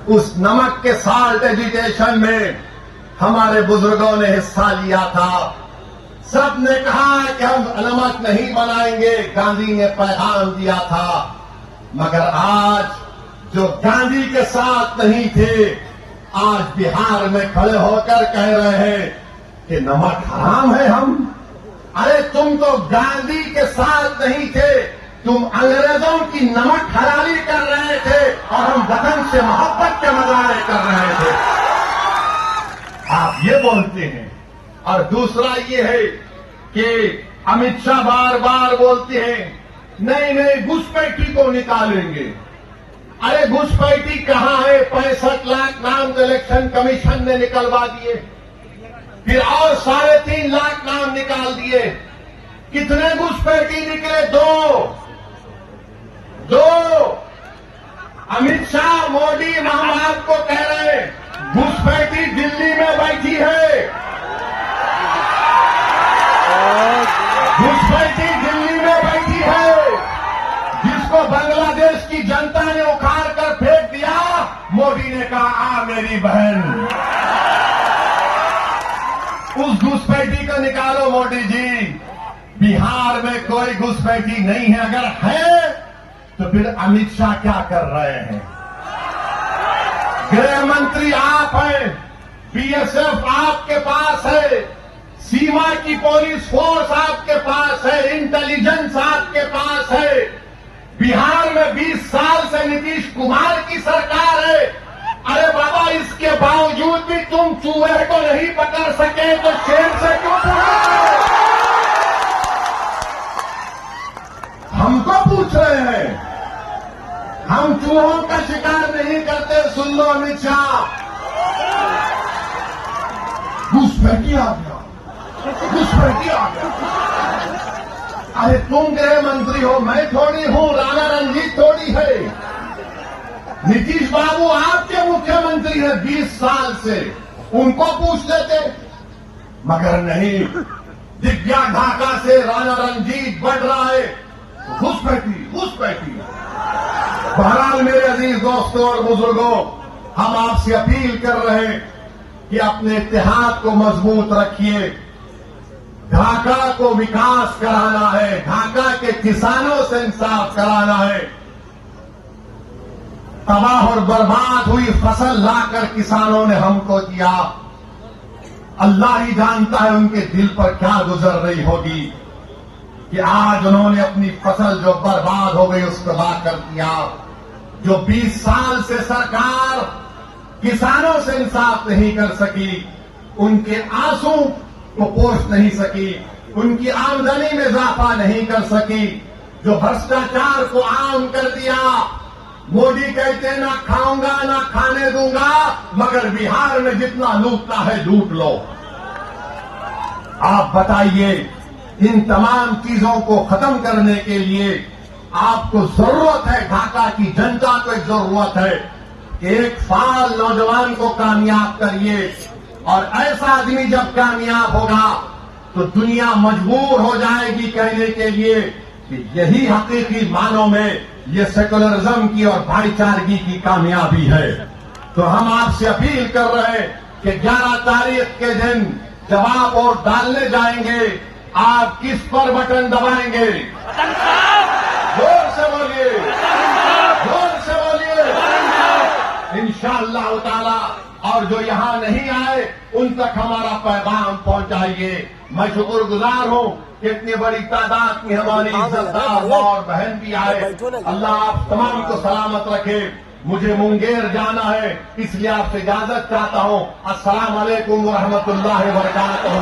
उस नमक के साल्ट एजिटेशन में हमारे बुजुर्गों ने हिस्सा लिया था। सब ने कहा कि हम नमक नहीं बनाएंगे, गांधी ने पैगाम दिया था। मगर आज जो गांधी के साथ नहीं थे, आज बिहार में खड़े होकर कह रहे हैं कि नमक हराम है। अरे तुम तो गांधी के साथ नहीं थे, तुम अंग्रेजों की नमक हरामी कर रहे थे और हम वतन से मोहब्बत के मजारे कर रहे थे। आप ये बोलते हैं। और दूसरा ये है कि अमित शाह बार बार बोलते हैं नहीं घुसपैठी को निकालेंगे। अरे घुसपैठी कहां है? 65 लाख नाम तो इलेक्शन कमीशन ने निकलवा दिए, फिर और 3.5 लाख नाम निकाल दिए। कितने घुसपैठी निकले? दो। अमित शाह मोदी हम आपको कह रहे हैं, घुसपैठी दिल्ली में बैठी है, घुसपैठी दिल्ली में बैठी है, जिसको बांग्लादेश की जनता ने उखाड़ कर फेंक दिया। मोदी ने कहा आ मेरी बहन, उस घुसपैठी को निकालो मोदी जी। बिहार में कोई घुसपैठी नहीं है। अगर है तो फिर अमित शाह क्या कर रहे हैं? गृह मंत्री आप हैं, बीएसएफ आपके पास है, सीमा की पुलिस फोर्स आपके पास है, इंटेलिजेंस आपके पास है। बिहार में 20 साल से नीतीश कुमार की सरकार है। अरे बाबा, इसके बावजूद भी तुम चूहे को नहीं पकड़ सके तो शेर से क्यों पूछे? हमको पूछ रहे हैं। हम चूहों का शिकार नहीं करते। सुन लो अमित शाह, घुसपैठी आ गया, घुसपैठी आ गया। अरे तुम गृह मंत्री हो, मैं थोड़ी हूं, राणा रणजीत थोड़ी है। नीतीश बाबू आपके मुख्यमंत्री हैं 20 साल से, उनको पूछ लेते। मगर नहीं, दिव्या ढाका से राणा रणजीत बढ़ रहा है, घुसपैठी घुसपैठी। बहरहाल मेरे अजीज दोस्तों और बुजुर्गों, हम आपसे अपील कर रहे हैं कि अपने इत्तेहाद को मजबूत रखिए। ढाका को विकास कराना है, ढाका के किसानों से इंसाफ कराना है। तबाह और बर्बाद हुई फसल लाकर किसानों ने हमको दिया। अल्लाह ही जानता है उनके दिल पर क्या गुजर रही होगी कि आज उन्होंने अपनी फसल जो बर्बाद हो गई उसको ला कर दिया। जो 20 साल से सरकार किसानों से इंसाफ नहीं कर सकी, उनके आंसू को पोष नहीं सकी, उनकी आमदनी में इजाफा नहीं कर सकी, जो भ्रष्टाचार को आम कर दिया। मोदी कहते ना खाऊंगा ना खाने दूंगा, मगर बिहार में जितना लूटना है लूट लो। आप बताइए, इन तमाम चीजों को खत्म करने के लिए आपको जरूरत है, ढाका की जनता को जरूरत है कि एक फाल नौजवान को कामयाब करिए। और ऐसा आदमी जब कामयाब होगा तो दुनिया मजबूर हो जाएगी कहने के लिए कि यही हकीकी मानों में ये सेकुलरिज्म की और भाईचारगी की कामयाबी है। तो हम आपसे अपील कर रहे हैं कि 11 तारीख के दिन जब आप वोट डालने जाएंगे, आप किस पर बटन दबाएंगे? जोर से बोलिए, जोर से बोलिए। इंशाअल्लाह ताला। और जो यहां नहीं आए उन तक हमारा पैगाम पहुंचाइए। मैं शुक्रगुजार हूं कि इतनी बड़ी तादाद में हमारी इज्जतदार मां और बहन भी आए। अल्लाह आप तमाम को सलामत रखे। मुझे मुंगेर जाना है, इसलिए आपसे इजाजत चाहता हूं। अस्सलाम वालेकुम व रहमतुल्लाहि व बरकातहू।